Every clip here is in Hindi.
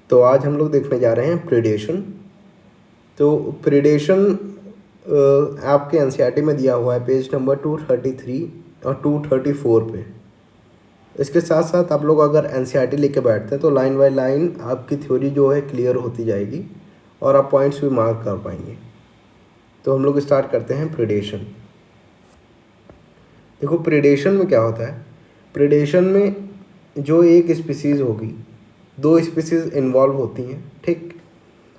तो आज हम लोग देखने जा रहे हैं प्रीडेशन। तो प्रीडेशन आपके एनसीईआरटी में दिया हुआ है पेज नंबर 233 और 234 पे। इसके साथ साथ आप लोग अगर एनसीईआरटी लेके बैठते हैं तो लाइन बाय लाइन आपकी थ्योरी जो है क्लियर होती जाएगी और आप पॉइंट्स भी मार्क कर पाएंगे। तो हम लोग स्टार्ट करते हैं प्रीडेशन। देखो प्रीडेशन में क्या होता है, प्रीडेशन में जो एक स्पीसीज़ होगी, दो स्पीसीज़ इन्वॉल्व होती हैं, ठीक।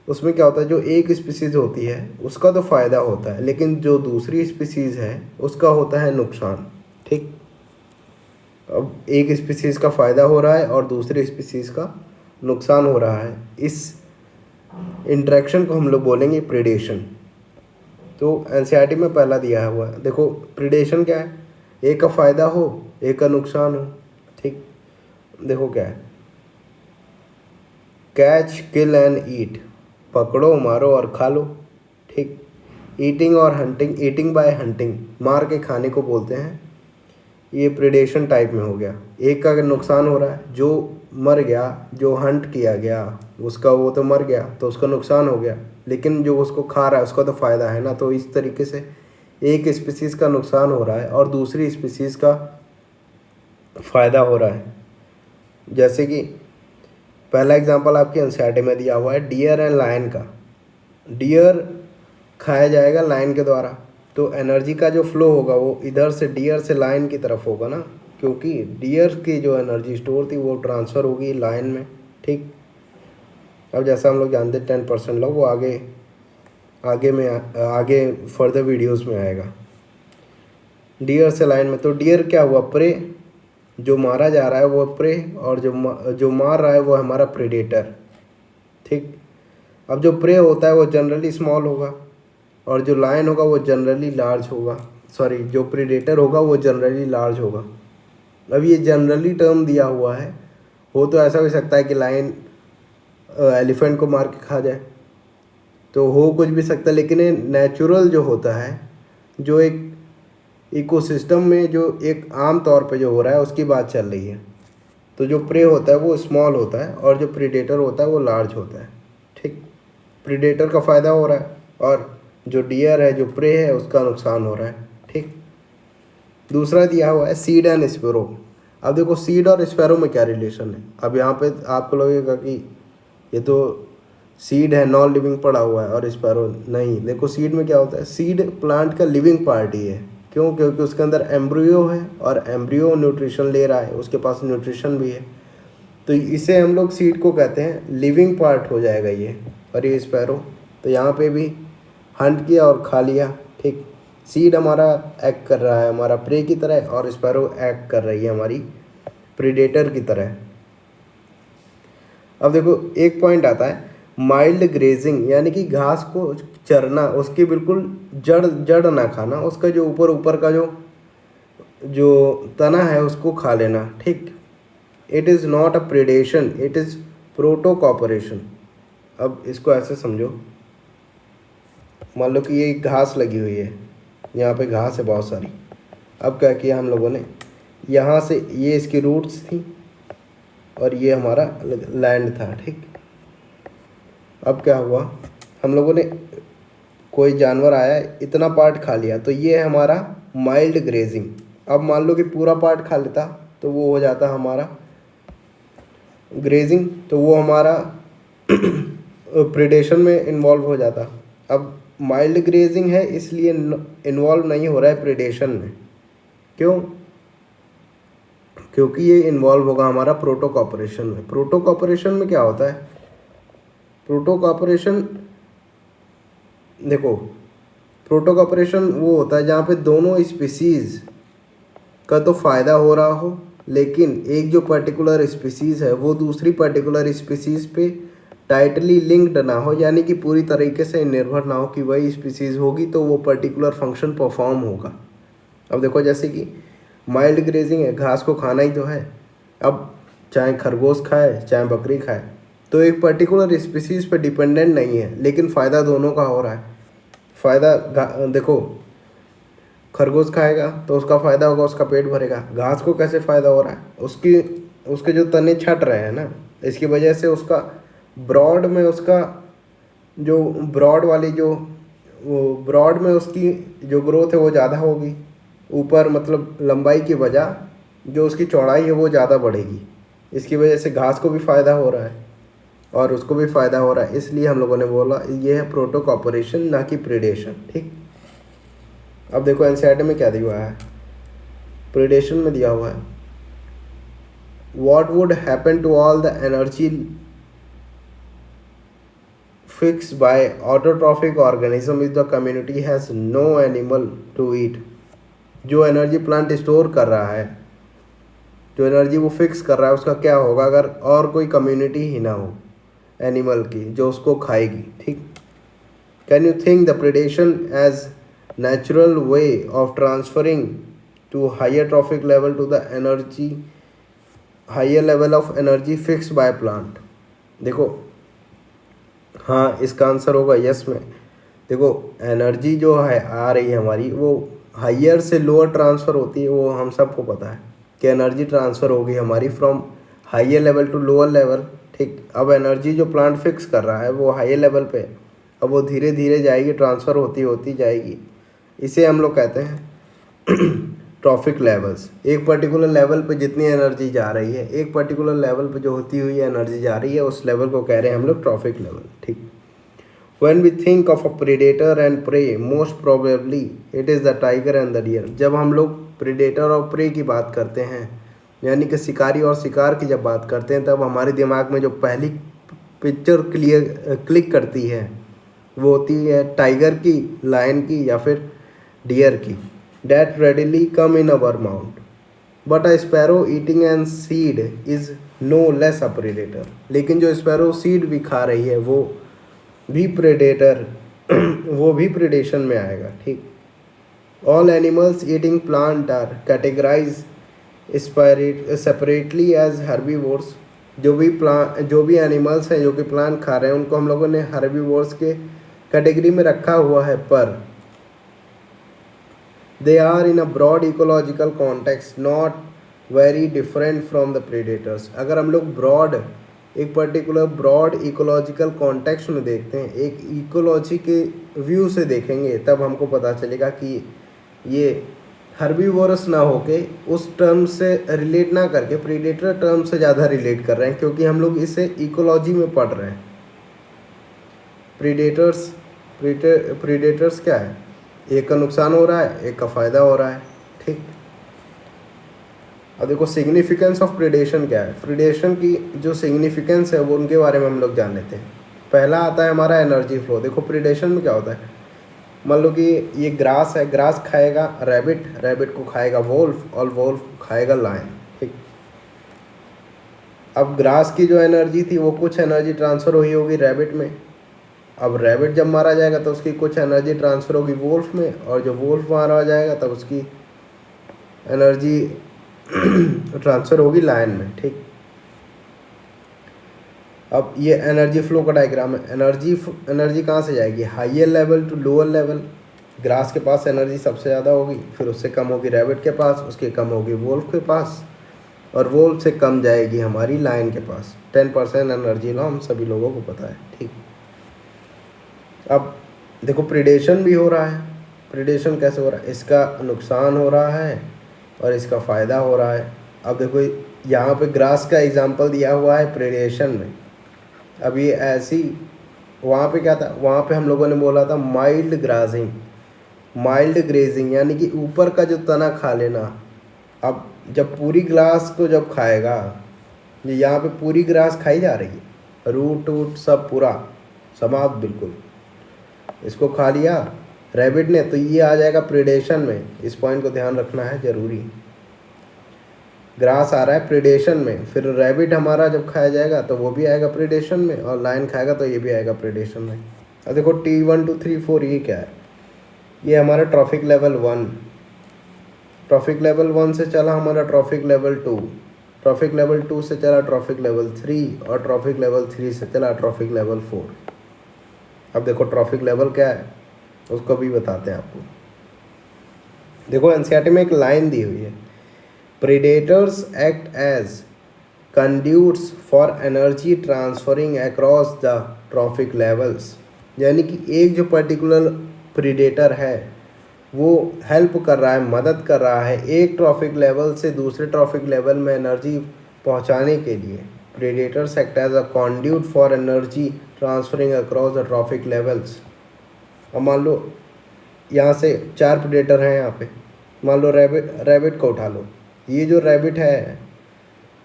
उसमें क्या होता है, जो एक स्पीसीज़ होती है उसका तो फ़ायदा होता है, लेकिन जो दूसरी स्पीसीज़ है उसका होता है नुकसान, ठीक। अब एक स्पीसीज़ का फ़ायदा हो रहा है और दूसरी स्पीसीज़ का नुकसान हो रहा है। इस इंटरेक्शन को हम लोग बोलेंगे प्रीडेशन। तो एनसीईआरटी में पहला दिया हुआ है, देखो प्रीडेशन क्या है, एक का फ़ायदा हो एक का नुकसान हो, ठीक। देखो क्या है, कैच किल एंड ईट, पकड़ो मारो और खा लो, ठीक। ईटिंग और हंटिंग, ईटिंग बाय हंटिंग, मार के खाने को बोलते हैं। ये प्रीडेशन टाइप में हो गया। एक का नुकसान हो रहा है, जो मर गया, जो हंट किया गया उसका वो तो मर गया तो उसका नुकसान हो गया, लेकिन जो उसको खा रहा है उसका तो फ़ायदा है ना। तो इस तरीके से एक स्पीसीज़ का नुकसान हो रहा है और दूसरी स्पीसीज़ का फ़ायदा हो रहा है। जैसे कि पहला एग्जांपल आपके एनसीईआरटी में दिया हुआ है डियर एंड लायन का। डियर खाया जाएगा लायन के द्वारा, तो एनर्जी का जो फ्लो होगा वो इधर से डियर से लायन की तरफ होगा ना, क्योंकि डियर की जो एनर्जी स्टोर थी वो ट्रांसफ़र होगी लायन में, ठीक। अब जैसा हम लोग जानते हैं 10% लोग, वो आगे फर्दर वीडियोस में आएगा। डियर से लायन में, तो डियर क्या हुआ, प्रे, जो मारा जा रहा है वो प्रे, और जो मार रहा है वो हमारा प्रेडेटर, ठीक। अब जो प्रे होता है वो जनरली स्मॉल होगा और जो लायन होगा वो जनरली लार्ज होगा, सॉरी जो प्रेडेटर होगा वो जनरली लार्ज होगा। अब ये जनरली टर्म दिया हुआ है, हो तो ऐसा हो सकता है कि लायन एलिफेंट को मार के खा जाए, तो हो कुछ भी सकता है, लेकिन ये नेचुरल जो होता है, जो एक इकोसिस्टम में जो एक आम तौर पे जो हो रहा है उसकी बात चल रही है। तो जो प्रे होता है वो स्मॉल होता है और जो प्रीडेटर होता है वो लार्ज होता है, ठीक। प्रीडेटर का फ़ायदा हो रहा है और जो डियर है, जो प्रे है, उसका नुकसान हो रहा है, ठीक। दूसरा दिया हुआ है सीड एंड स्पैरो। अब देखो सीड और स्पैरो में क्या रिलेशन है। अब यहाँ पे आपको लगेगा कि ये तो सीड है, नॉन लिविंग पड़ा हुआ है, और स्पैरो नहीं। देखो सीड में क्या होता है, सीड प्लांट का लिविंग पार्ट ही है। क्यों? क्योंकि उसके अंदर एम्ब्रियो है और एम्ब्रियो न्यूट्रिशन ले रहा है, उसके पास न्यूट्रिशन भी है, तो इसे हम लोग सीड को कहते हैं, लिविंग पार्ट हो जाएगा ये। और ये स्पैरो, तो यहाँ पे भी हंट किया और खा लिया, ठीक। सीड हमारा एक्ट कर रहा है हमारा प्रे की तरह और स्पैरो एक्ट कर रही है हमारी प्रीडेटर की तरह। अब देखो एक पॉइंट आता है माइल्ड ग्रेजिंग, यानी कि घास को चरना, उसकी बिल्कुल जड़ जड़ ना खाना, उसका जो ऊपर ऊपर का जो तना है उसको खा लेना, ठीक। It is not a predation, it is protocooperation. अब इसको ऐसे समझो, मान लो कि ये घास लगी हुई है, यहाँ पे घास है बहुत सारी। अब क्या किया हम लोगों ने, यहाँ से ये इसकी रूट्स थी और ये हमारा लैंड था, ठीक। अब क्या हुआ, हम लोगों ने, कोई जानवर आया इतना पार्ट खा लिया, तो ये है हमारा माइल्ड ग्रेजिंग। अब मान लो कि पूरा पार्ट खा लेता तो वो हो जाता हमारा ग्रेजिंग, तो वो हमारा प्रीडेशन में इन्वॉल्व हो जाता। अब माइल्ड ग्रेजिंग है इसलिए इन्वॉल्व नहीं हो रहा है प्रीडेशन में। क्यों? क्योंकि ये इन्वॉल्व होगा हमारा प्रोटोकॉपरेशन में। प्रोटोकॉपरेशन में क्या होता है, प्रोटोकॉपरेशन, देखो प्रोटोकॉपरेशन वो होता है जहाँ पे दोनों स्पीसीज़ का तो फ़ायदा हो रहा हो, लेकिन एक जो पर्टिकुलर स्पीसीज़ है वो दूसरी पर्टिकुलर स्पीसीज़ पे टाइटली लिंक्ड ना हो, यानी कि पूरी तरीके से निर्भर ना हो कि वही स्पीसीज़ होगी तो वो पर्टिकुलर फंक्शन परफॉर्म होगा। अब देखो जैसे कि माइल्ड ग्रेजिंग है, घास को खाना ही तो है। अब चाहे खरगोश खाए चाहे बकरी खाए, तो एक पर्टिकुलर स्पीसीज़ पे डिपेंडेंट नहीं है, लेकिन फ़ायदा दोनों का हो रहा है। फ़ायदा देखो, खरगोश खाएगा तो उसका फ़ायदा होगा, उसका पेट भरेगा। घास को कैसे फ़ायदा हो रहा है, उसके जो तने छट रहे हैं ना, इसकी वजह से उसका ब्रॉड में उसका जो ब्रॉड वाली जो वो ब्रॉड में उसकी जो ग्रोथ है वो ज़्यादा होगी, ऊपर मतलब लंबाई की वजह जो उसकी चौड़ाई है वो ज़्यादा बढ़ेगी। इसकी वजह से घास को भी फ़ायदा हो रहा है और उसको भी फ़ायदा हो रहा है, इसलिए हम लोगों ने बोला ये है प्रोटोकॉपरेशन ना कि प्रीडेशन। ठीक, अब देखो एनसीईआरटी में क्या दिया हुआ है, प्रीडेशन में दिया हुआ है what would happen to all the energy fixed by autotrophic organism if the community has no animal to eat। जो एनर्जी प्लांट स्टोर कर रहा है, जो एनर्जी वो फिक्स कर रहा है, उसका क्या होगा अगर और कोई कम्युनिटी ही ना हो एनिमल की जो उसको खाएगी। ठीक, can you think the predation as natural way of transferring to higher trophic level to the energy higher level of energy fixed by plant. देखो हाँ, इसका आंसर होगा यस में। देखो एनर्जी जो है आ रही है हमारी, वो हायर से लोअर ट्रांसफ़र होती है, वो हम सबको पता है कि एनर्जी ट्रांसफ़र होगी हमारी from higher level to lower level. ठीक, अब एनर्जी जो प्लांट फिक्स कर रहा है वो हायर लेवल पे, अब वो धीरे धीरे जाएगी, ट्रांसफ़र होती होती जाएगी। इसे हम लोग कहते हैं ट्रॉफिक लेवल्स। एक पर्टिकुलर लेवल पे जितनी एनर्जी जा रही है, एक पर्टिकुलर लेवल पे जो होती हुई एनर्जी जा रही है, उस लेवल को कह रहे हैं हम लोग ट्रॉफिक लेवल। ठीक, When we think of a predator and prey, most probably it is the tiger and the deer। जब हम लोग प्रेडेटर और प्रे की बात करते हैं, यानी कि शिकारी और शिकार की जब बात करते हैं, तब हमारे दिमाग में जो पहली पिक्चर क्लिक करती है वो होती है टाइगर की, लायन की या फिर डियर की। That readily come in our mouth, but a sparrow eating and seed is no less a predator। लेकिन जो स्पैरो सीड भी खा रही है वो भी प्रेडेटर वो भी प्रेडेशन में आएगा। ठीक, all animals eating plant are categorise separately as herbivores. जो भी एनिमल्स हैं जो कि प्लांट खा रहे हैं, उनको हम लोगों ने हर्बीवोर्स के कैटेगरी में रखा हुआ है, पर they are in a broad ecological context not very different from the predators। अगर हम लोग एक पर्टिकुलर ब्रॉड इकोलॉजिकल कॉन्टेक्स्ट में देखते हैं, एक इकोलॉजी के व्यू से देखेंगे, तब हमको पता चलेगा कि ये हर्बीवोरस ना होके उस टर्म से रिलेट ना करके प्रीडेटर टर्म से ज़्यादा रिलेट कर रहे हैं, क्योंकि हम लोग इसे इकोलॉजी में पढ़ रहे हैं। प्रीडेटर्स क्या है, एक का नुकसान हो रहा है, एक का फ़ायदा हो रहा है। ठीक, अब देखो सिग्निफिकेंस ऑफ प्रीडेशन क्या है। प्रीडेशन की जो सिग्निफिकेंस है वो उनके बारे में हम लोग जान लेते हैं। पहला आता है हमारा एनर्जी फ्लो। देखो प्रीडेशन में क्या होता है, मान लो कि ये ग्रास है, ग्रास खाएगा रैबिट, रैबिट को खाएगा वोल्फ और वोल्फ खाएगा लायन। ठीक, अब ग्रास की जो एनर्जी थी वो कुछ एनर्जी ट्रांसफ़र हुई होगी रैबिट में। अब रैबिट जब मारा जाएगा तो उसकी कुछ एनर्जी ट्रांसफ़र होगी वोल्फ में, और जब वोल्फ मारा जाएगा तब उसकी एनर्जी ट्रांसफ़र होगी लायन में। ठीक, अब ये एनर्जी फ्लो का डायग्राम है। एनर्जी कहाँ से जाएगी, higher level to lower level. Grass के पास एनर्जी सबसे ज़्यादा होगी, फिर उससे कम होगी रैबिट के पास, उसके कम होगी वोल्फ के पास, और वोल्फ से कम जाएगी हमारी लायन के पास। 10% एनर्जी लो, हम सभी लोगों को पता है। ठीक, अब देखो प्रीडेशन भी हो रहा है। प्रीडेशन कैसे हो रहा है, इसका नुकसान हो रहा है और इसका फ़ायदा हो रहा है। अब देखो यहाँ पे ग्रास का एग्जांपल दिया हुआ है प्रीडेशन में। अब ये ऐसी, वहाँ पे क्या था, वहाँ पे हम लोगों ने बोला था माइल्ड ग्रेजिंग, यानी कि ऊपर का जो तना खा लेना। अब जब पूरी ग्रास को जब खाएगा, यहाँ पे पूरी ग्रास खाई जा रही है, रूट वूट सब पूरा समाप्त बिल्कुल, इसको खा लिया रैबिट ने, तो ये आ जाएगा प्रीडेशन में। इस पॉइंट को ध्यान रखना है ज़रूरी। ग्रास आ रहा है प्रीडेशन में, फिर रैबिट हमारा जब खाया जाएगा तो वो भी आएगा प्रीडेशन में, और लायन खाएगा तो ये भी आएगा प्रीडेशन में। अब देखो T1 2 3 4 ये क्या है, ये हमारा ट्रॉफिक लेवल 1। ट्रॉफिक लेवल 1 से चला हमारा ट्रॉफिक लेवल 2, ट्रॉफिक लेवल 2 से चला ट्रॉफिक लेवल 3, और ट्रॉफिक लेवल 3 से चला ट्रॉफिक लेवल 4। अब देखो ट्रॉफिक लेवल क्या है उसको भी बताते हैं आपको। देखो एनसीईआरटी में एक लाइन दी हुई है, predators act as conduits for energy transferring across the trophic levels. यानी कि एक जो पर्टिकुलर प्रीडेटर है वो हेल्प कर रहा है, मदद कर रहा है एक ट्रॉफिक लेवल से दूसरे ट्रॉफिक लेवल में एनर्जी पहुंचाने के लिए। Predators act as a conduit for energy transferring across the trophic levels. अब मान लो यहाँ से 4 प्रीडेटर हैं यहाँ पे, मान लो रैबिट को उठा लो। ये जो रैबिट है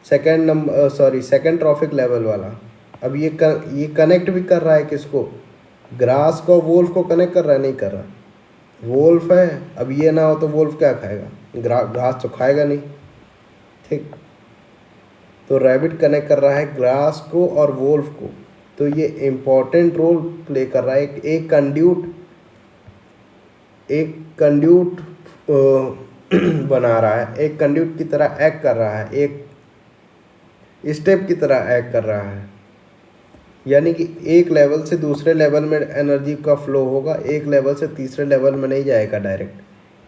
सेकंड ट्रॉफिक लेवल वाला, अब ये कनेक्ट भी कर रहा है किसको, ग्रास को, वोल्फ को कनेक्ट कर रहा है, नहीं कर रहा। वोल्फ है, अब ये ना हो तो वोल्फ क्या खाएगा, घास तो खाएगा नहीं, ठीक। तो रैबिट कनेक्ट कर रहा है ग्रास को और वोल्फ को, तो ये इम्पोर्टेंट रोल प्ले कर रहा है। एक कंड्यूट बना रहा है, एक कंड्यूट की तरह एक्ट कर रहा है, एक स्टेप की तरह एक्ट कर रहा है। यानी कि एक लेवल से दूसरे लेवल में एनर्जी का फ्लो होगा, एक लेवल से तीसरे लेवल में नहीं जाएगा डायरेक्ट,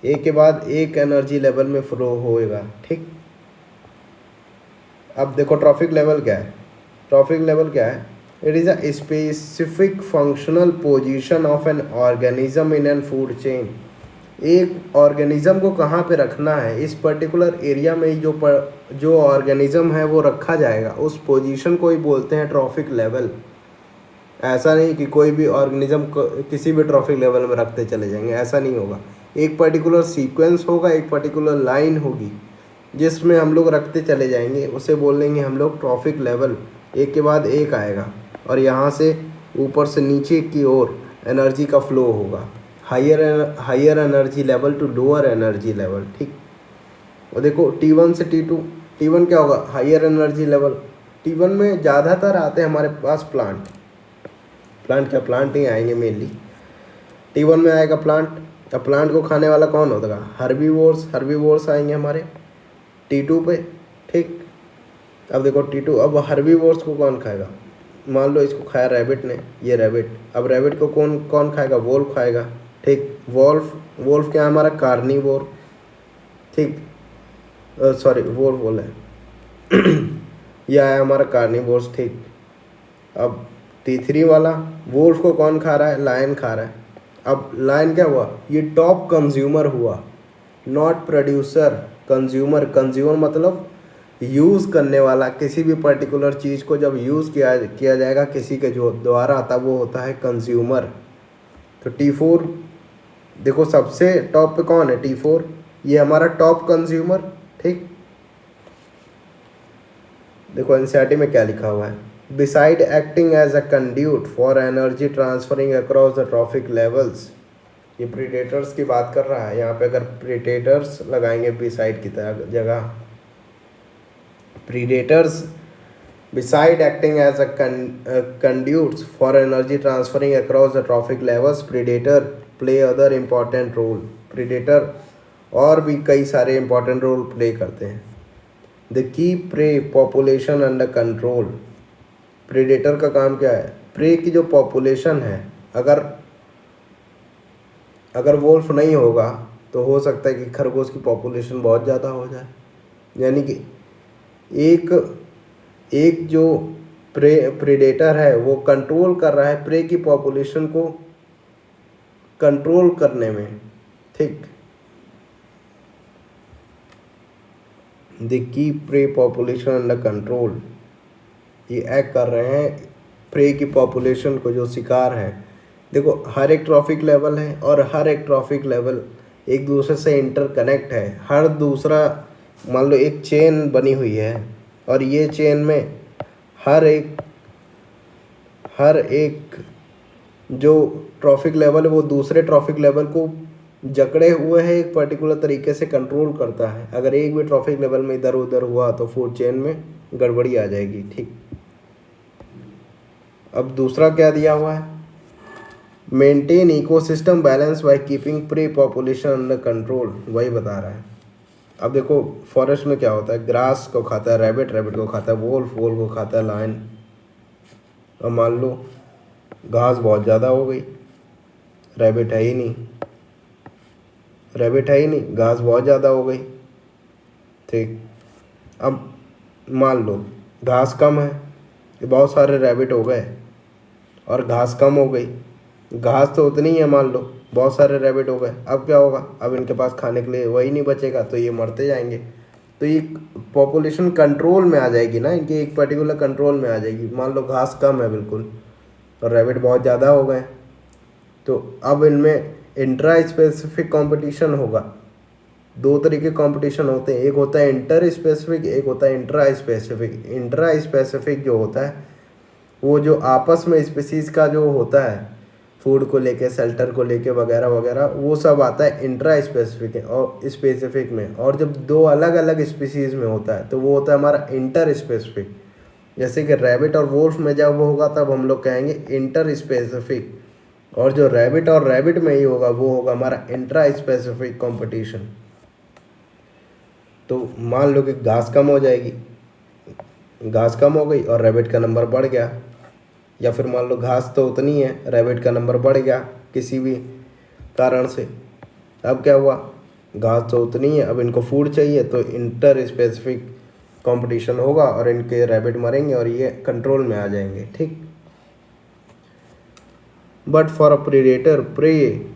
एक के बाद एक एनर्जी लेवल में फ्लो होएगा, ठीक। अब देखो ट्रॉफिक लेवल क्या है। ट्रॉफिक लेवल क्या है, it is a specific functional position of an organism in an food chain. एक ऑर्गेनिज्म को कहाँ पे रखना है, इस पर्टिकुलर एरिया में जो ऑर्गेनिज्म है वो रखा जाएगा, उस पोजीशन को ही बोलते हैं ट्रॉफिक लेवल। ऐसा नहीं कि कोई भी ऑर्गेनिज्म को किसी भी ट्रॉफिक लेवल में रखते चले जाएंगे, ऐसा नहीं होगा। एक पर्टिकुलर सीक्वेंस होगा, एक पर्टिकुलर लाइन होगी जिसमें हम लोग रखते चले जाएंगे, उसे बोल देंगे हम लोग ट्रॉफिक लेवल। एक के बाद एक आएगा और यहाँ से ऊपर से नीचे की ओर एनर्जी का फ्लो होगा, higher energy level to lower energy level, ठीक। और देखो T1 से T2, T1 क्या होगा, हायर एनर्जी लेवल। T1 में ज़्यादातर आते हैं हमारे पास प्लांट प्लांट ही आएंगे मेनली। T1 में आएगा प्लांट। अब प्लांट को खाने वाला कौन होगा, हर्बीवोर्स आएंगे हमारे T2 पे, ठीक। अब देखो T2, अब हर्बीवोर्स को कौन खाएगा, मान लो इसको खाया रैबिट ने, ये रैबिट, अब रैबिट को कौन खाएगा, वोल्फ खाएगा, ठीक। वोल्फ क्या है हमारा, कार्निवोर, ठीक। सॉरी वोल्फ बोला है यह है हमारा कार्निवोर्स, ठीक। अब T3 वाला वोल्फ को कौन खा रहा है, लायन खा रहा है। अब लायन क्या हुआ, ये टॉप कंज्यूमर हुआ, नॉट प्रोड्यूसर, कंज्यूमर मतलब यूज़ करने वाला। किसी भी पर्टिकुलर चीज़ को जब यूज़ किया जाएगा किसी के जो द्वारा, तब वो होता है कंज्यूमर। तो T4 देखो सबसे टॉप पे कौन है, T4, ये हमारा टॉप कंज्यूमर, ठीक। देखो एनसीईआरटी में क्या लिखा हुआ है, beside acting as a conduit for energy transferring across the trophic levels. ये प्रीडेटर्स की बात कर रहा है, यहाँ पे अगर प्रीडेटर्स लगाएंगे बिसाइड की जगह, predators beside acting as a conduits for energy transferring across the trophic levels, predator play other important role। predator और भी कई सारे important role play करते हैं। the keep prey population under control। predator का काम क्या है, prey की जो population है, अगर वोल्फ नहीं होगा तो हो सकता है कि खरगोश की पॉपुलेशन बहुत ज़्यादा हो जाए। यानी कि एक जो प्रेडेटर है वो कंट्रोल कर रहा है प्रे की पॉपुलेशन को कंट्रोल करने में, ठीक। The keep pray population under control, ये एक्ट कर रहे हैं प्रे की पॉपुलेशन को, जो शिकार है। देखो हर एक ट्रॉफिक लेवल है और हर एक ट्रॉफिक लेवल एक दूसरे से इंटरकनेक्ट है। हर दूसरा, मान लो एक चेन बनी हुई है और ये चेन में हर एक जो ट्रॉफिक लेवल है वो दूसरे ट्रॉफिक लेवल को जकड़े हुए है, एक पर्टिकुलर तरीके से कंट्रोल करता है। अगर एक भी ट्रॉफिक लेवल में इधर उधर हुआ तो फूड चेन में गड़बड़ी आ जाएगी, ठीक। अब दूसरा क्या दिया हुआ है, maintain ecosystem balance by keeping pray population under control, वही बता रहा है। अब देखो फॉरेस्ट में क्या होता है, ग्रास को खाता है रैबिट को खाता है वोल्फ को खाता है लायन। अब मान लो घास बहुत ज़्यादा हो गई, रैबिट है ही नहीं, घास बहुत ज़्यादा हो गई, ठीक। अब मान लो घास कम है, ये बहुत सारे रैबिट हो गए और घास कम हो गई। घास तो उतनी ही है, मान लो बहुत सारे रैबिट हो गए, अब क्या होगा, अब इनके पास खाने के लिए वही नहीं बचेगा, तो ये मरते जाएंगे। तो ये पॉपुलेशन कंट्रोल में आ जाएगी ना, इनके एक पर्टिकुलर कंट्रोल में आ जाएगी। मान लो घास कम है बिल्कुल और रैबिट बहुत ज़्यादा हो गए, तो अब इनमें इंट्रा स्पेसिफिक कंपटीशन होगा। दो तरीके कंपटीशन होते हैं, एक होता है इंटर स्पेसिफिक, एक होता है इंट्रा स्पेसिफिक। इंट्रा स्पेसिफिक जो होता है वो जो आपस में स्पीसीज का जो होता है, फूड को लेके, शेल्टर को लेके वगैरह वगैरह, वो सब आता है इंट्रा स्पेसिफिक और स्पेसिफिक में। और जब दो अलग अलग स्पीसीज में होता है तो वो होता है हमारा इंटर स्पेसिफिक। जैसे कि रैबिट और वोल्फ में जब होगा तब हम लोग कहेंगे इंटर स्पेसिफिक, और जो रैबिट और रैबिट में ही होगा वो होगा हमारा इंट्रा स्पेसिफिक कंपटीशन। तो मान लो कि घास कम हो जाएगी, घास कम हो गई और रैबिट का नंबर बढ़ गया, या फिर मान लो घास तो उतनी है, रैबिट का नंबर बढ़ गया किसी भी कारण से। अब क्या हुआ, घास तो उतनी है, अब इनको फूड चाहिए, तो इंटर स्पेसिफिक कंपटीशन होगा और इनके रैबिट मरेंगे और ये कंट्रोल में आ जाएंगे। ठीक। But for a predator prey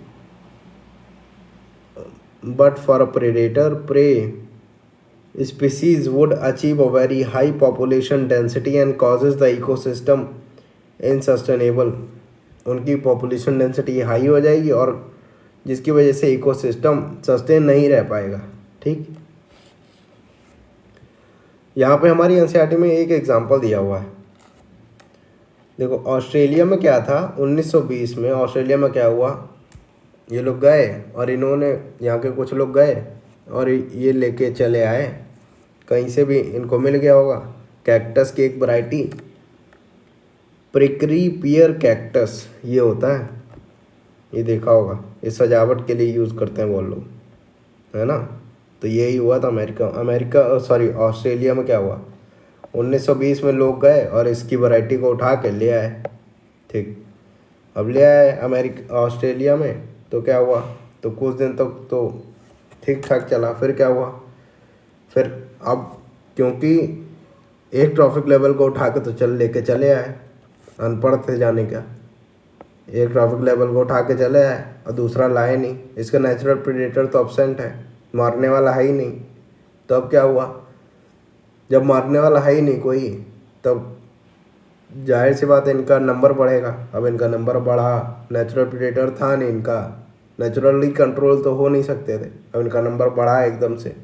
species would achieve a very high population density and causes the ecosystem insustainable। उनकी पॉपुलेशन डेंसिटी हाई हो जाएगी और जिसकी वजह से इकोसिस्टम सस्टेन नहीं रह पाएगा। ठीक। यहाँ पे हमारी एनसीईआरटी में एक एग्जांपल दिया हुआ है। देखो ऑस्ट्रेलिया में क्या था, 1920 में ऑस्ट्रेलिया में क्या हुआ, ये लोग गए और इन्होंने, यहाँ के कुछ लोग गए और ये लेके चले आए, कहीं से भी इनको मिल गया होगा, कैक्टस की एक वैरायटी, प्रिकरी पियर कैक्टस ये होता है, ये देखा होगा, ये सजावट के लिए यूज़ करते हैं वो लोग, है ना। तो यही हुआ था ऑस्ट्रेलिया में क्या हुआ, 1920 में लोग गए और इसकी वैरायटी को उठा के ले आए। ठीक। अब ले आए ऑस्ट्रेलिया में, तो क्या हुआ, तो कुछ दिन तक तो ठीक ठाक चला, फिर क्या हुआ, फिर अब क्योंकि एक ट्रॉफिक लेवल को उठा के तो लेके चले आए, अनपढ़ थे जाने क्या, एक ट्रॉफिक लेवल को उठा के चले आए और दूसरा लाए नहीं, इसका नेचुरल प्रेडेटर तो एब्सेंट है, मारने वाला है ही नहीं। तो अब क्या हुआ, जब मारने वाला है ही नहीं कोई, तब जाहिर सी बात है इनका नंबर बढ़ेगा। अब इनका नंबर बढ़ा, नेचुरल प्रेडेटर था नहीं इनका, नेचुरली कंट्रोल तो हो नहीं सकते थे, अब इनका नंबर बढ़ा एकदम से,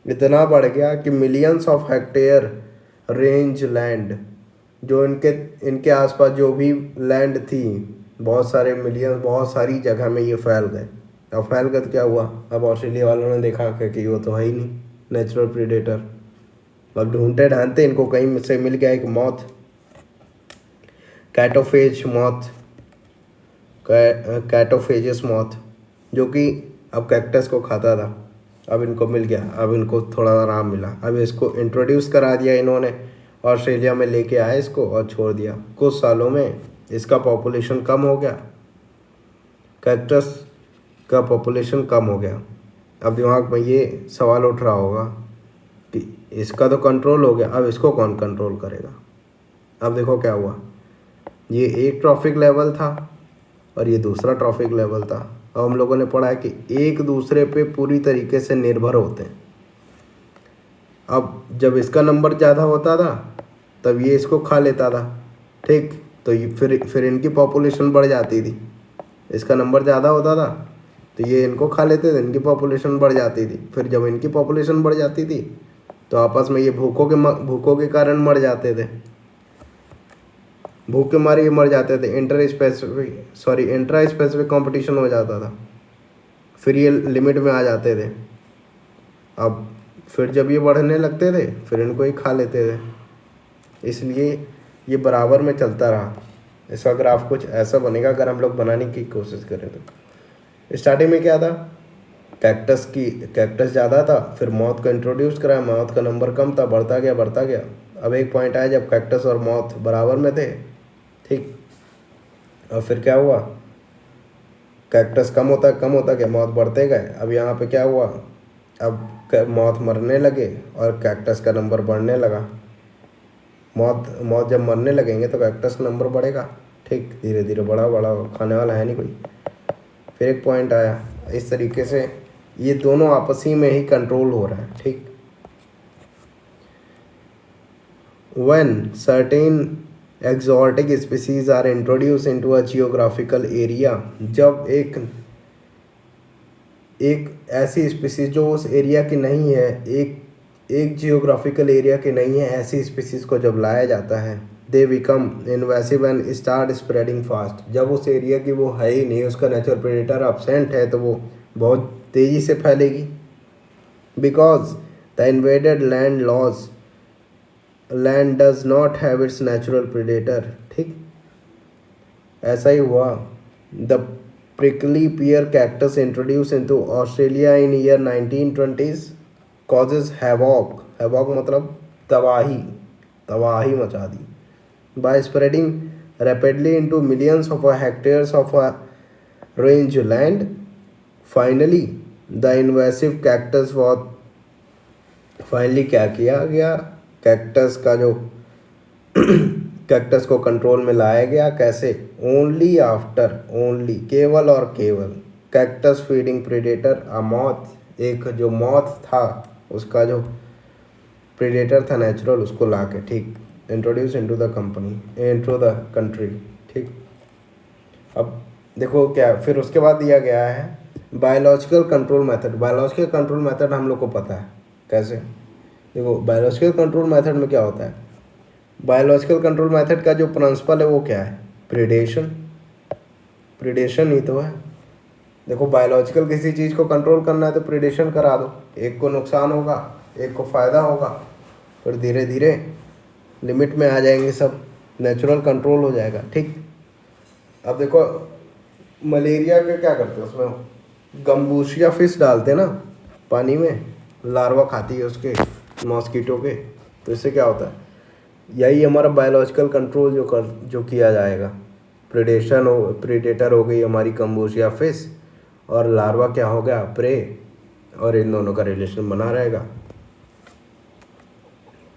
इतना बढ़ गया कि millions of hectare range land, जो इनके आसपास जो भी लैंड थी, बहुत सारे मिलियन, बहुत सारी जगह में ये फैल गए। अब फैल गए तो क्या हुआ, अब ऑस्ट्रेलिया वालों ने देखा कि वो तो है ही नहीं नेचुरल प्रेडेटर। अब ढूंढते ढांढते इनको कहीं से मिल गया एक मॉथ, कैटोफेजस मॉथ, जो कि अब कैक्टस को खाता था। अब इनको मिल गया, अब इनको थोड़ा आराम मिला, अब इसको इंट्रोड्यूस करा दिया इन्होंने, ऑस्ट्रेलिया में लेके आए इसको और छोड़ दिया। कुछ सालों में इसका पॉपुलेशन कम हो गया, कैक्टस का पॉपुलेशन कम हो गया। अब दिमाग में ये सवाल उठ रहा होगा कि इसका तो कंट्रोल हो गया, अब इसको कौन कंट्रोल करेगा। अब देखो क्या हुआ, ये एक ट्रॉफिक लेवल था और ये दूसरा ट्रॉफिक लेवल था। अब हम लोगों ने पढ़ा है कि एक दूसरे पे पूरी तरीके से निर्भर होते हैं। अब जब इसका नंबर ज़्यादा होता था तब ये इसको खा लेता था। ठीक। तो ये फिर इनकी पॉपुलेशन बढ़ जाती थी, इसका नंबर ज़्यादा होता था तो ये इनको खा लेते थे, इनकी पॉपुलेशन बढ़ जाती थी। फिर जब इनकी पॉपुलेशन बढ़ जाती थी तो आपस में ये भूखों के कारण मर जाते थे, भूख के मारे ये मर जाते थे। इंट्रा स्पेसिफिक कंपटीशन हो जाता था, फिर ये लिमिट में आ जाते थे। अब फिर जब ये बढ़ने लगते थे फिर इनको ही खा लेते थे, इसलिए ये बराबर में चलता रहा। इसका ग्राफ कुछ ऐसा बनेगा अगर हम लोग बनाने की कोशिश करें तो। स्टार्टिंग में क्या था, कैक्टस ज़्यादा था, फिर मौत को इंट्रोड्यूस कराया, मौत का नंबर कम था, बढ़ता गया। अब एक पॉइंट आया जब कैक्टस और मौत बराबर में थे। ठीक। और फिर क्या हुआ, कैक्टस कम होता गया, मौत बढ़ते गए। अब यहाँ पे क्या हुआ, अब मौत मरने लगे और कैक्टस का नंबर बढ़ने लगा। मौत मौत जब मरने लगेंगे तो कैक्टस का नंबर बढ़ेगा, ठीक, धीरे धीरे बड़ा बड़ा खाने वाला है नहीं कोई। फिर एक पॉइंट आया, इस तरीके से ये दोनों आपसी में ही कंट्रोल हो रहा है, ठीक। When certain exotic species are introduced into a geographical area, जब एक ऐसी स्पीसीज जो उस एरिया की नहीं है, एक जियोग्राफिकल एरिया की नहीं है, ऐसी स्पीसीज को जब लाया जाता है, they become invasive and start spreading fast. जब उस एरिया की वो है ही नहीं, उसका नेचुरल प्रेडेटर absent है, तो वो बहुत तेज़ी से फैलेगी। Because the invaded land does not have it's natural predator, ठीक। ऐसा ही हुआ। The prickly pear cactus introduced into Australia in year 1920s causes havoc मतलब तबाही मचा दी by spreading rapidly into millions of hectares of range land. Finally the invasive cactus was finally क्या किया गया, कैक्टस को कंट्रोल में लाया गया। कैसे? ओनली केवल और केवल कैक्टस फीडिंग प्रेडेटर एक जो मॉथ था, उसका जो प्रेडेटर था नेचुरल, उसको ला के, ठीक, इंट्रोड्यूस इनटू द कंट्री, ठीक। अब देखो क्या फिर उसके बाद दिया गया है biological control method. Biological control method हम लोग को पता है कैसे। देखो बायोलॉजिकल कंट्रोल मेथड में क्या होता है, बायोलॉजिकल कंट्रोल मेथड का जो प्रिंसिपल है वो क्या है, प्रीडेशन ही तो है। देखो बायोलॉजिकल किसी चीज़ को कंट्रोल करना है तो प्रीडेशन करा दो, एक को नुकसान होगा, एक को फ़ायदा होगा, फिर धीरे धीरे लिमिट में आ जाएंगे सब, नेचुरल कंट्रोल हो जाएगा, ठीक। अब देखो मलेरिया के क्या करते हैं, उसमें गम्बूशिया फिश डालते हैं ना पानी में, लार्वा खाती है उसके, मॉस्किटो के, तो इससे क्या होता है, यही हमारा बायोलॉजिकल कंट्रोल जो किया जाएगा। प्रेडेटर हो गई हमारी गम्बूशिया फिश, और लार्वा क्या हो गया, प्रे, और इन दोनों का रिलेशन बना रहेगा,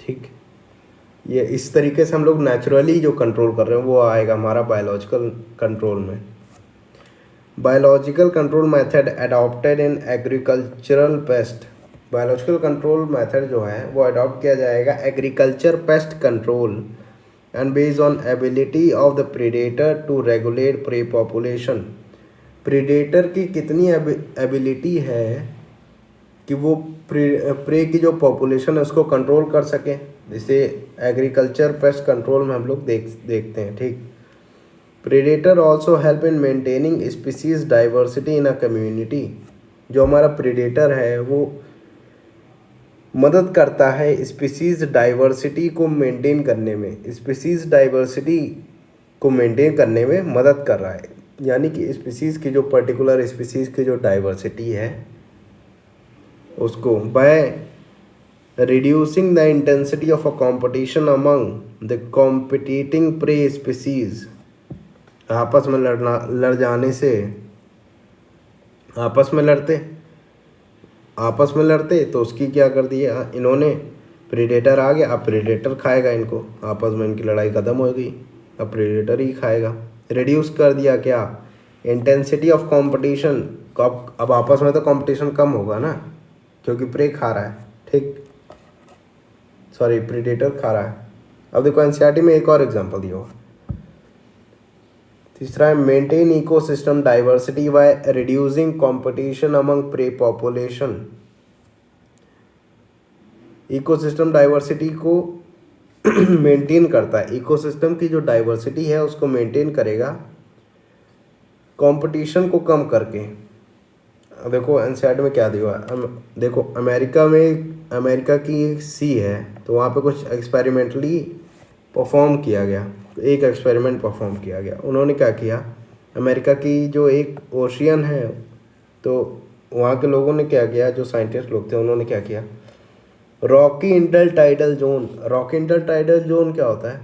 ठीक। ये इस तरीके से हम लोग नेचुरली जो कंट्रोल कर रहे हैं वो आएगा हमारा बायोलॉजिकल कंट्रोल में। Biological control method adopted in agricultural pest. Biological control method जो है वो अडॉप्ट किया जाएगा agriculture pest control and based on ability of the predator to regulate prey population. Predator की कितनी एबिलिटी है कि वो प्रे की जो पॉपुलेशन है उसको कंट्रोल कर सके, जिसे एग्रीकल्चर पेस्ट कंट्रोल में हम लोग देखते हैं, ठीक। Predator also help in maintaining species diversity in a community. जो हमारा प्रेडेटर है वो मदद करता है स्पीसीज डाइवर्सिटी को मेंटेन करने में, मदद कर रहा है। यानी कि स्पीसीज की जो पर्टिकुलर स्पीसीज की जो डाइवर्सिटी है उसको by reducing the intensity of a competition among the competing prey species. आपस में लड़ते तो उसकी क्या कर दिया इन्होंने, प्रेडेटर आ गया, अब प्रेडेटर खाएगा इनको, आपस में इनकी लड़ाई ख़त्म हो गई, अब प्रेडेटर ही खाएगा। रिड्यूस कर दिया क्या, इंटेंसिटी ऑफ कंपटीशन, अब आपस में तो कंपटीशन कम होगा ना, क्योंकि प्रे खा रहा है, ठीक, सॉरी प्रेडेटर खा रहा है। अब देखो एनसीईआरटी में एक और एग्जांपल दिया हुआ। तीसरा है maintain ecosystem diversity by reducing competition among pray population. Ecosystem diversity को मेंटेन करता है, इकोसिस्टम की जो डाइवर्सिटी है उसको मेंटेन करेगा कंपटीशन को कम करके। देखो एनसीईआरटी में क्या दिया है, देखो अमेरिका की एक सी है, तो वहाँ पे कुछ एक्सपेरिमेंटली परफॉर्म किया गया, एक एक्सपेरिमेंट परफॉर्म किया गया। उन्होंने क्या किया, अमेरिका की जो एक ओशियन है, तो वहाँ के लोगों ने क्या किया, जो साइंटिस्ट लोग थे उन्होंने क्या किया, रॉकी इंटरटाइडल जोन क्या होता है,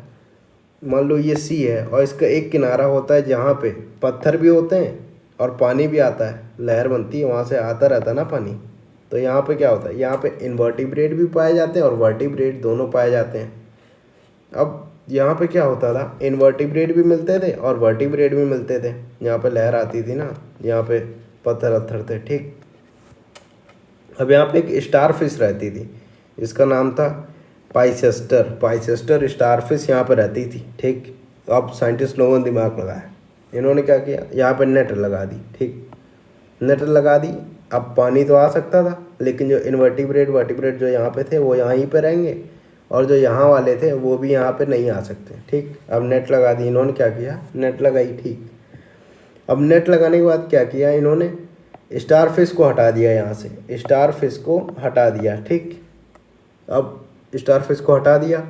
मान लो ये सी है और इसका एक किनारा होता है जहाँ पे पत्थर भी होते हैं और पानी भी आता है, लहर बनती है, वहाँ से आता रहता है ना पानी। तो यहाँ पे क्या होता है, यहाँ पे इनवर्टिब्रेट भी पाए जाते हैं और वर्टिब्रेट दोनों पाए जाते हैं। अब यहाँ पे क्या होता था, इनवर्टिब्रेट भी मिलते थे और वर्टिब्रेट भी मिलते थे। यहाँ पे लहर आती थी ना, यहाँ पे पत्थर वत्थर थे, ठीक। अब यहाँ पे एक स्टार फिश रहती थी, इसका नाम था पाइसेस्टर। पाइसेस्टर स्टार फिश यहाँ पे रहती थी, ठीक। अब साइंटिस्ट लोगों ने दिमाग लगाया, इन्होंने क्या किया, यहाँ पे नेट लगा दी, ठीक। नेट लगा दी। अब पानी तो आ सकता था, लेकिन जो इनवर्टिब्रेट वर्टिब्रेट जो यहाँ पे थे वो यहाँ ही पे रहेंगे, और जो यहाँ वाले थे वो भी यहाँ पे नहीं आ सकते, ठीक। अब नेट लगा दी, इन्होंने क्या किया, नेट लगाई, ठीक। अब नेट लगाने के बाद क्या किया इन्होंने, स्टार फिश को हटा दिया, यहाँ से स्टार फिश को हटा दिया, ठीक। अब स्टार फिश को हटा दिया।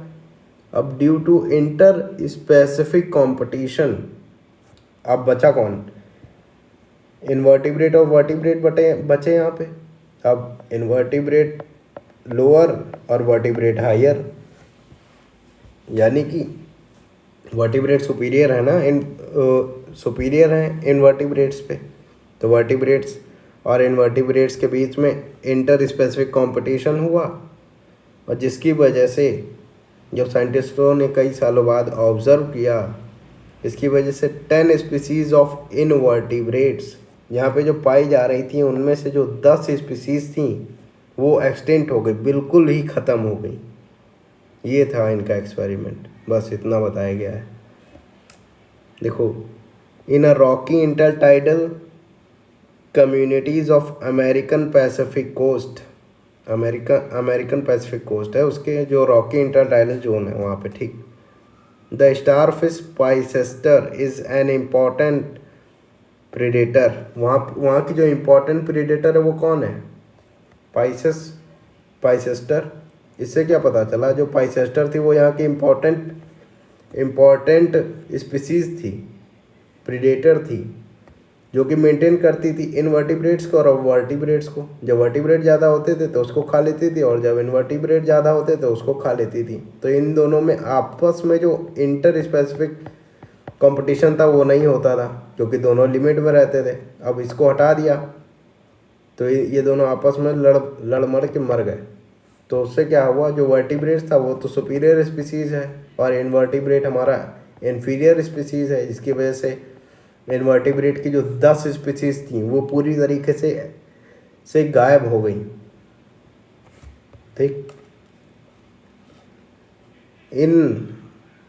अब due to inter specific competition, अब बचा कौन, इनवर्टिब्रेट और वर्टिब्रेट बचे यहाँ पे। अब इनवर्टिब्रेट लोअर और वर्टिब्रेट हायर, यानी कि वर्टिब्रेट सुपीरियर है ना, सुपीरियर है इनवर्टिब्रेट्स पे, तो वर्टिब्रेट्स और इनवर्टिब्रेट्स के बीच में इंटर स्पेसिफिक कंपटीशन हुआ, और जिसकी वजह से जब साइंटिस्टों ने कई सालों बाद ऑब्जर्व किया, इसकी वजह से 10 स्पीसीज ऑफ इनवर्टिब्रेट्स यहाँ पे जो पाई जा रही थी, उनमें से जो 10 स्पीसीज थी वो एक्सटिंक्ट हो गई, बिल्कुल ही ख़त्म हो गई। ये था इनका एक्सपेरिमेंट, बस इतना बताया गया है। देखो, in a rocky intertidal communities of American Pacific coast, American Pacific coast है, उसके जो रॉकी इंटरटाइडल जोन है वहाँ पे, ठीक। The starfish Pisaster is an important predator. वहाँ की जो इम्पोर्टेंट प्रेडेटर है वो कौन है, पाइसेस्टर। इससे क्या पता चला, जो पाइसेस्टर थी वो यहाँ की इम्पोर्टेंट स्पीसीज थी, प्रेडेटर थी, जो कि मेंटेन करती थी इनवर्टिब्रेट्स को और वर्टिब्रेट्स को। जब वर्टिब्रेट ज़्यादा होते थे तो उसको खा लेती थी, और जब इनवर्टिब्रेट ज़्यादा होते तो उसको खा लेती थी। तो इन दोनों में आपस में जो इंटर स्पेसिफिक कंपटीशन था वो नहीं होता था, क्योंकि दोनों लिमिट में रहते थे। अब इसको हटा दिया तो ये दोनों आपस में लड़ मर के मर गए। तो उससे क्या हुआ, जो वर्टिब्रेट था वो तो सुपीरियर स्पीसीज़ है, और इनवर्टिब्रेट हमारा इन्फीरियर स्पीसीज़ है, जिसकी वजह से इनवर्टिब्रेट की जो 10 स्पीसीज़ थी वो पूरी तरीके से गायब हो गई, ठीक।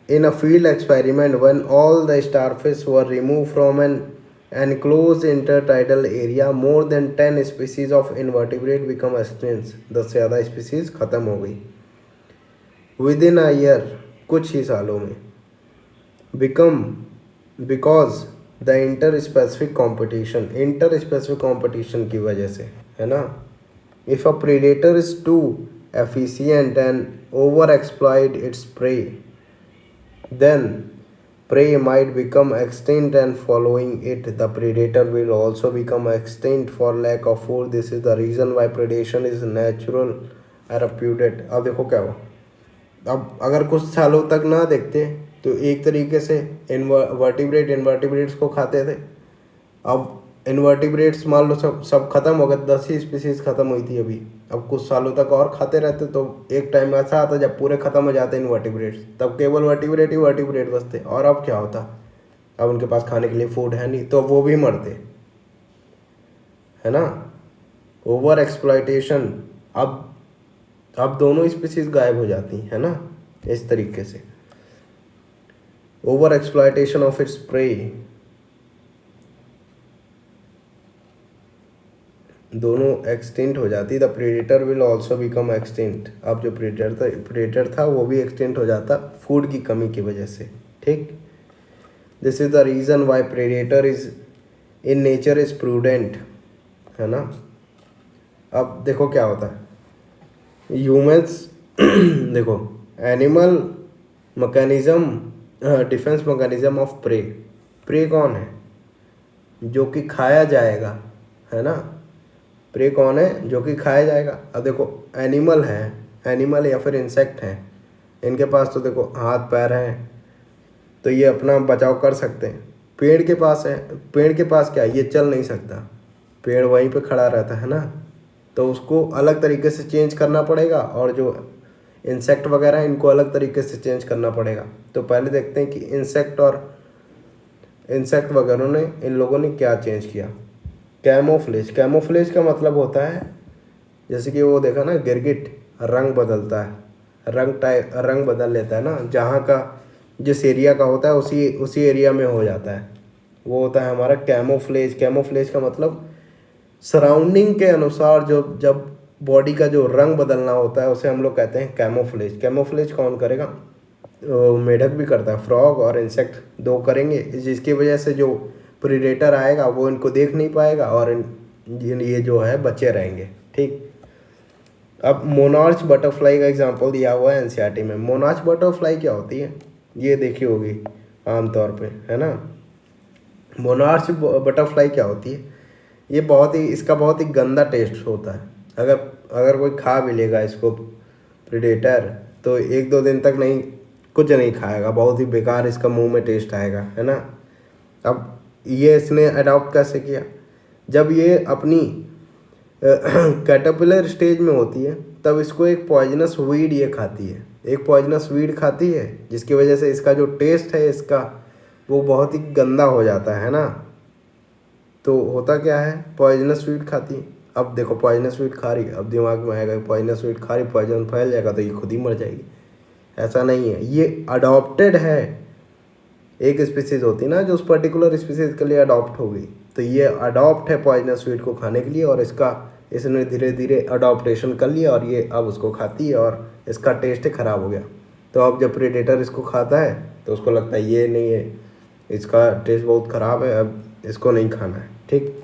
In a field experiment, when all the starfish were removed from an enclosed intertidal area, more than 10 species of invertebrate become extinct। 10 से ज़्यादा स्पीसीज ख़त्म हो गई विदिन अ ईयर, कुछ ही सालों में। Because the inter specific competition की वजह से, है ना। If a predator is too efficient and over exploit its prey, then prey might become extinct, and following it the predator will also become extinct for lack of food। This is the reason why predation is natural therapeutic। अब देखो क्या हुआ, अब अगर कुछ सालों तक ना देखते तो एक तरीके से इनवर्टिब्रेट्स को खाते थे। अब इनवर्टिब्रेट्स मान लो सब खत्म हो गए, 10 ही स्पीसीज खत्म हुई थी अभी। अब कुछ सालों तक और खाते रहते तो एक टाइम ऐसा आता जब पूरे खत्म हो जाते इनवर्टिब्रेट्स, तब केवल वर्टिब्रेट बचते। और अब क्या होता, अब उनके पास खाने के लिए फूड है नहीं, तो वो भी मरते, है ना। ओवर एक्सप्लॉयटेशन, अब दोनों स्पीसीज गायब हो जाती है ना, इस तरीके से। Over exploitation of its prey, दोनों एक्सटिंक्ट हो जाती। The predator will also become extinct. अब जो प्रेडेटर था वो भी एक्सटिंक्ट हो जाता फूड की कमी की वजह से, ठीक। This is the reason why predator is in nature is prudent, है ना। अब देखो क्या होता है, ह्यूमंस देखो, animal mechanism, defence mechanism of prey कौन है, जो कि खाया जाएगा, है ना। प्रे कौन है, जो कि खाया जाएगा। अब देखो, एनिमल या फिर इंसेक्ट हैं, इनके पास तो देखो हाथ पैर हैं, तो ये अपना बचाव कर सकते हैं। पेड़ के पास क्या, ये चल नहीं सकता, पेड़ वहीं पे खड़ा रहता है ना, तो उसको अलग तरीके से चेंज करना पड़ेगा। और जो इंसेक्ट वगैरह इनको अलग तरीके से चेंज करना पड़ेगा। तो पहले देखते हैं कि इंसेक्ट वगैरह ने इन लोगों ने क्या चेंज किया। कैमोफ्लेज, कैमोफ्लेज का मतलब होता है जैसे कि वो देखा ना गिरगिट रंग बदलता है, रंग बदल लेता है ना, जहाँ का जिस एरिया का होता है उसी एरिया में हो जाता है, वो होता है हमारा कैमोफ्लेज। कैमोफ्लेज का मतलब सराउंडिंग के अनुसार जो जब बॉडी का जो रंग बदलना होता है उसे हम लोग कहते हैं कैमोफ्लेज। कैमोफ्लेज कौन करेगा? मेढक भी करता है, फ्रॉग और इंसेक्ट दो करेंगे, जिसकी वजह से जो प्रीडेटर आएगा वो इनको देख नहीं पाएगा और ये जो है बचे रहेंगे। ठीक, अब मोनार्च बटरफ्लाई का एग्जांपल दिया हुआ है एनसीईआरटी में। मोनार्च बटरफ्लाई क्या होती है ये देखी होगी आमतौर पे, है ना। मोनार्च बटरफ्लाई क्या होती है, ये इसका बहुत ही गंदा टेस्ट होता है। अगर कोई खा भी लेगा इसको प्रीडेटर तो 1-2 दिन तक कुछ नहीं खाएगा, बहुत ही बेकार इसका मुंह में टेस्ट आएगा, है ना। अब ये इसने अडॉप्ट कैसे किया? जब ये अपनी कैटरपिलर स्टेज में होती है तब इसको एक पॉइजनस वीड ये खाती है, एक पॉइजनस वीड खाती है, जिसकी वजह से इसका जो टेस्ट है इसका वो बहुत ही गंदा हो जाता है ना। तो होता क्या है, पॉइजनस वीड खाती है। अब देखो पॉइजनस वीड खा रही है, अब दिमाग में आएगा पॉइजनस वीड खा रही, पॉइजन फैल जाएगा तो ये खुद ही मर जाएगी। ऐसा नहीं है, ये अडॉप्टेड है। एक स्पीसीज होती है ना जो उस पर्टिकुलर स्पीसीज के लिए अडॉप्ट हो गई, तो ये अडॉप्ट है पॉइजनस वीड को खाने के लिए और इसने धीरे धीरे अडॉप्टेशन कर लिया और ये अब उसको खाती है और इसका टेस्ट ख़राब हो गया। तो अब जब प्रेडेटर इसको खाता है तो उसको लगता है ये नहीं है, इसका टेस्ट बहुत ख़राब है, अब इसको नहीं खाना है। ठीक,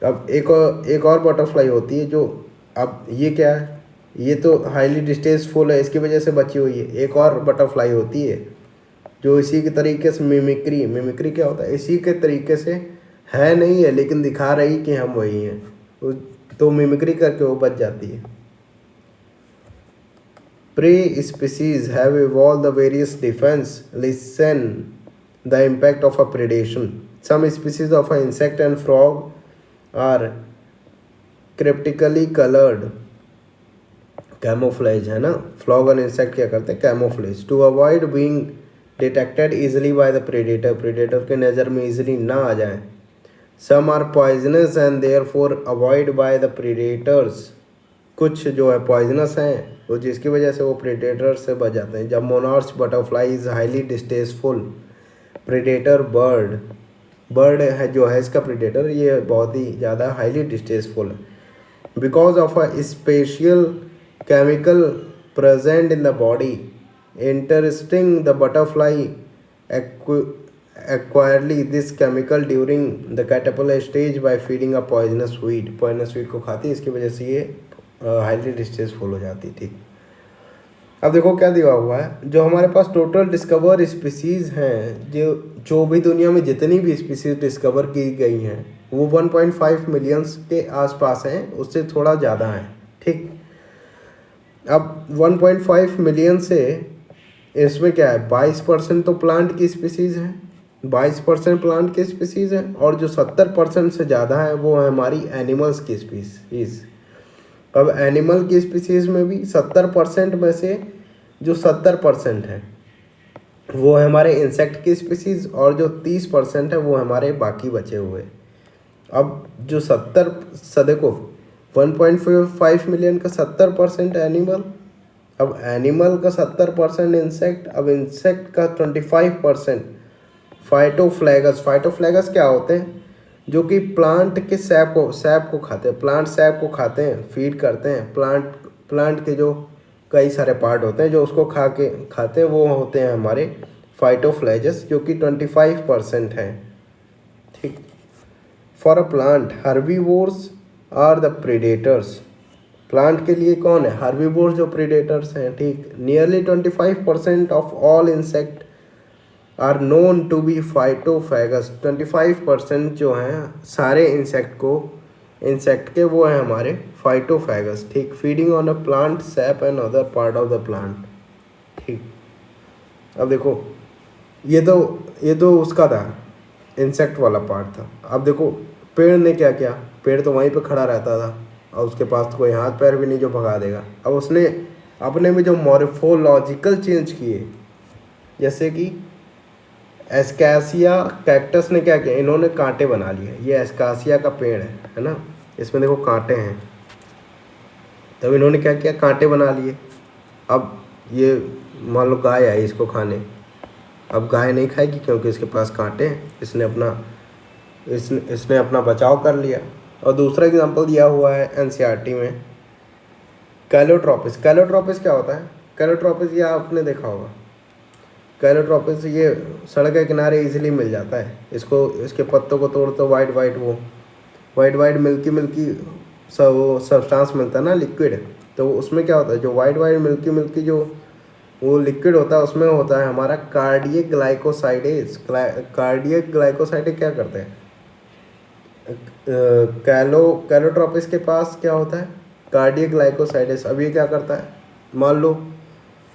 अब एक और बटरफ्लाई होती है जो, अब ये क्या है, ये तो हाईली डिस्टेस्टफुल है, इसकी वजह से बची हुई है। एक और बटरफ्लाई होती है जो इसी के तरीके से मिमिक्री क्या होता है, इसी के तरीके से है नहीं है लेकिन दिखा रही कि हम वही हैं, तो मिमिक्री करके वो बच जाती है। Prey species have evolved the various defense lessen the impact of a predation. Some species of an insect and frog are cryptically colored. Camouflage है ना, frog और insect क्या करते हैं, camouflage to avoid being detected easily by the predator के नज़र में easily ना आ जाए। Some are poisonous and therefore avoid by the predators. कुछ जो है पॉइजनस हैं तो जिसकी वजह से वो प्रेडेटर से बच जाते हैं। जब monarch butterfly is highly distasteful predator bird है जो है इसका प्रेडेटर, ये बहुत ही ज़्यादा हाईली डिस्टेस्टफुल है because of a special chemical present in the body interesting the butterfly acquiredly this chemical during the caterpillar stage by feeding a poisonous weed को खाती है, इसकी वजह से ये हाईली डिस्ट्रेसफुल हो जाती है। ठीक, अब देखो क्या दिया हुआ है, जो हमारे पास टोटल डिस्कवर स्पीसीज़ हैं, जो भी दुनिया में जितनी भी स्पीसीज़ डिस्कवर की गई हैं वो 1.5 मिलियंस के आसपास हैं, उससे थोड़ा ज़्यादा हैं। ठीक, अब 1.5 मिलियन से इसमें क्या है, 22% तो प्लांट की स्पीसीज़ हैं, 22% प्लांट की स्पीसीज़ हैं और जो 70% से ज़्यादा है वो है हमारी एनिमल्स की स्पीसीज़। अब एनिमल की स्पीसीज़ में भी 70% में से जो 70% है वो है हमारे इंसेक्ट की स्पीसीज़ और जो 30% है वो हमारे बाकी बचे हुए। अब जो देखो 1.5 मिलियन का 70% एनिमल, अब एनिमल का 70% इंसेक्ट, अब इंसेक्ट का 25% फाइटोफ्लैगस क्या होते हैं, जो कि प्लांट के सैप को खाते हैं, प्लांट सैप को खाते हैं, फीड करते हैं। प्लांट के जो कई सारे पार्ट होते हैं जो उसको खाते हैं वो होते हैं हमारे फाइटोफ्लैगस, जो कि 25% हैं। ठीक, for a plant herbivores are the predators. Plant के लिए कौन है, हर्बीवोर्स जो प्रेडेटर्स हैं। ठीक, nearly 25% of all insect are known to be phytophagous. 25% जो हैं सारे इंसेक्ट के वो हैं हमारे फाइटोफैगस। ठीक, feeding on a plant SAP and other part of the plant. ठीक, अब देखो ये तो उसका था, इंसेक्ट वाला पार्ट था। अब देखो पेड़ ने क्या पेड़ तो वहीं पे खड़ा रहता था और उसके पास तो कोई हाथ पैर भी नहीं जो भगा देगा। अब उसने अपने में जो मॉर्फोलॉजिकल चेंज किए, जैसे कि एस्कासिया कैक्टस ने क्या किया, इन्होंने कांटे बना लिए। ये एस्कासिया का पेड़ है ना, इसमें देखो कांटे हैं, तब इन्होंने क्या किया, कांटे बना लिए। अब ये मान लो गाय आई इसको खाने, अब गाय नहीं खाएगी क्योंकि इसके पास कांटे हैं, इसने अपना बचाव कर लिया। और दूसरा एग्जांपल दिया हुआ है एनसीईआरटी में, कैलोट्रोपिस। कैलोट्रोपिस क्या होता है, कैलोट्रोपिस ये आपने देखा होगा। कैलोट्रोपिस ये सड़क के किनारे इजीली मिल जाता है, इसको इसके पत्तों को तोड़ तो वाइट वाइट मिल्की वो सब्सटेंस मिलता है ना, लिक्विड। तो उसमें क्या होता है, जो वाइट मिल्की जो वो लिक्विड होता है, उसमें होता है हमारा कार्डियक ग्लाइकोसाइडेज। कार्डियक ग्लाइकोसाइडेज क्या करते हैं, कैलोट्रोपिस के पास क्या होता है, कार्डियक ग्लाइकोसाइडेज। अब ये क्या करता है, मान लो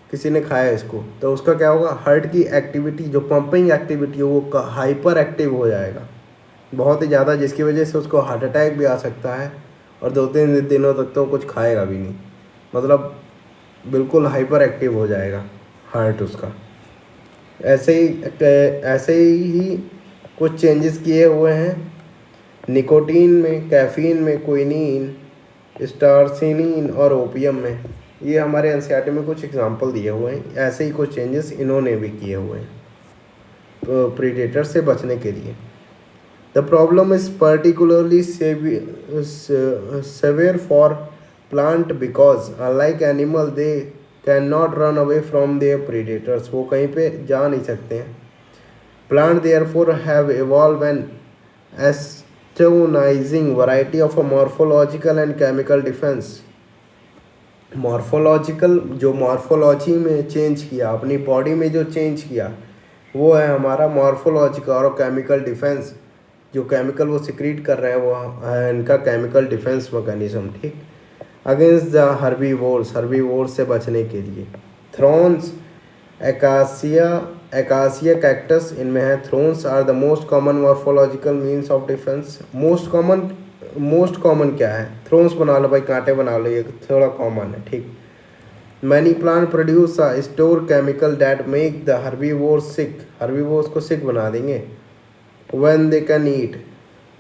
किसी ने खाया इसको, तो उसका क्या होगा, हार्ट की एक्टिविटी, जो पंपिंग एक्टिविटी है वो हाइपर एक्टिव हो जाएगा बहुत ही ज़्यादा, जिसकी वजह से उसको हार्ट अटैक भी आ सकता है, और 2-3 दिनों तक तो कुछ खाएगा भी नहीं, मतलब बिल्कुल हाइपर एक्टिव हो जाएगा हार्ट उसका। ऐसे ही कुछ चेंजेस किए हुए हैं निकोटीन में, कैफीन में, क्विनीन, स्टारसिनीन और ओपियम में। ये हमारे एनसीईआरटी में कुछ एग्जांपल दिए हुए हैं। ऐसे ही कुछ चेंजेस इन्होंने भी किए हुए हैं तो प्रीडेटर से बचने के लिए। The problem is particularly severe for plant because unlike animal they can not run away from their predators. वो कहीं पे जा नहीं सकते हैं। Plant therefore have evolve an astonishing variety of a morphological and chemical defence. Morphology में चेंज किया, अपनी बॉडी में जो चेंज किया वो है हमारा मॉर्फोलॉजिकल और केमिकल डिफेंस। जो केमिकल वो सिक्रीट कर रहे हैं वो है इनका केमिकल डिफेंस मैकेनिज्म, ठीक, अगेंस्ट द हर्बीवोर्स से बचने के लिए। थ्रॉन्स, एकासिया कैक्टस, इनमें है thorns are the most common morphological means of defence. Most common क्या है, थ्रोन्स बना लो भाई, कांटे बना लो, ये थोड़ा कॉमन है, ठीक। Many plant produce a store chemical that make the herbivores sick. Herbivores को सिक बना देंगे। When they can eat,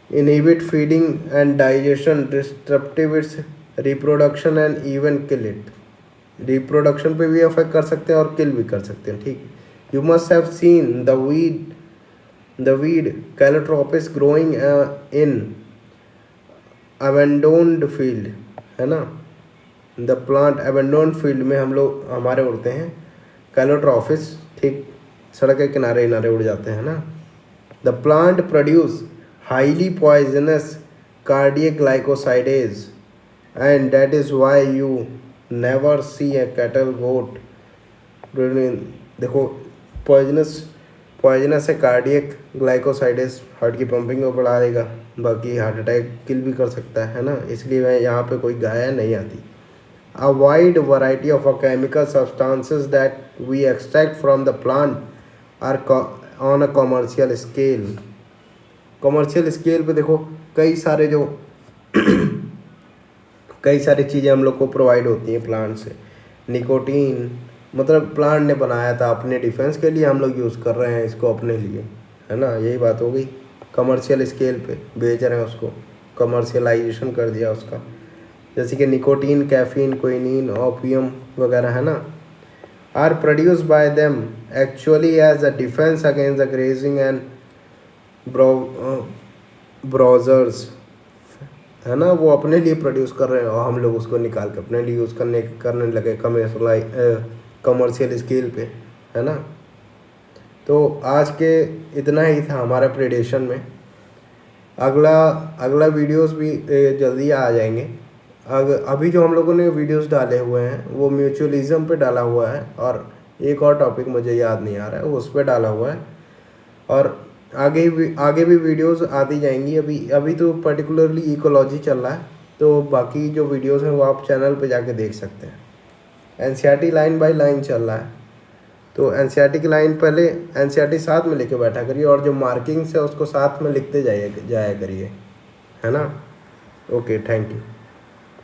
inhibit feeding and digestion, disruptive its reproduction and even kill it. Reproduction पे भी अफेक्ट कर सकते हैं और किल भी कर सकते हैं, ठीक। You must have seen the weed Calotropis growing in abandoned field, है ना। द प्लांट अबेंडोन्ड फील्ड में हमारे उड़ते हैं कैलोट्रोपिस, ठीक, सड़क के किनारे उड़ जाते हैं ना। The plant produce highly poisonous cardiac glycosides and that is why you never see a cattle goat। देखो पॉइजनस है, कार्डियक ग्लाइकोसाइडेस हार्ट की पंपिंग को बढ़ा देगा, बाकी हार्ट अटैक किल भी कर सकता है ना, इसलिए मैं यहाँ पे कोई गाय नहीं आती। A wide variety of a chemical substances that we extract from the plant are on a commercial scale. Commercial scale पे देखो कई सारी चीज़ें हम लोग को प्रोवाइड होती हैं प्लांट से। निकोटीन मतलब प्लांट ने बनाया था अपने डिफेंस के लिए, हम लोग यूज़ कर रहे हैं इसको अपने लिए, है ना, यही बात हो गई। कमर्शियल स्केल पे बेच रहे हैं उसको, कमर्शियलाइजेशन कर दिया उसका, जैसे कि निकोटीन, कैफीन, क्विनीन, ओपियम वगैरह, है ना। Are produce by them actually as a defence against the grazing and browsers, है ना। वो अपने लिए प्रोड्यूस कर रहे हैं और हम लोग उसको निकाल के अपने लिए यूज़ करने लगे कमर्शियल स्केल पे, है ना। तो आज के इतना ही था हमारा प्रेडेशन में। अगला वीडियोस भी जल्दी आ जाएंगे। अभी जो हम लोगों ने वीडियोस डाले हुए हैं वो म्यूचुअलिज्म पे डाला हुआ है, और एक और टॉपिक मुझे याद नहीं आ रहा है, वो उस पर डाला हुआ है, और आगे भी वीडियोस आती जाएंगी। अभी तो पर्टिकुलरली इकोलॉजी चल रहा है, तो बाकी जो वीडियोस हैं वो आप चैनल पे जाके देख सकते हैं। एनसीईआरटी लाइन बाय लाइन चल रहा है, तो एनसीईआरटी की लाइन पहले एनसीईआरटी साथ में लेके बैठा करिए, और जो मार्किंग्स है उसको साथ में लिखते जाया करिए, है ना। Okay, thank you.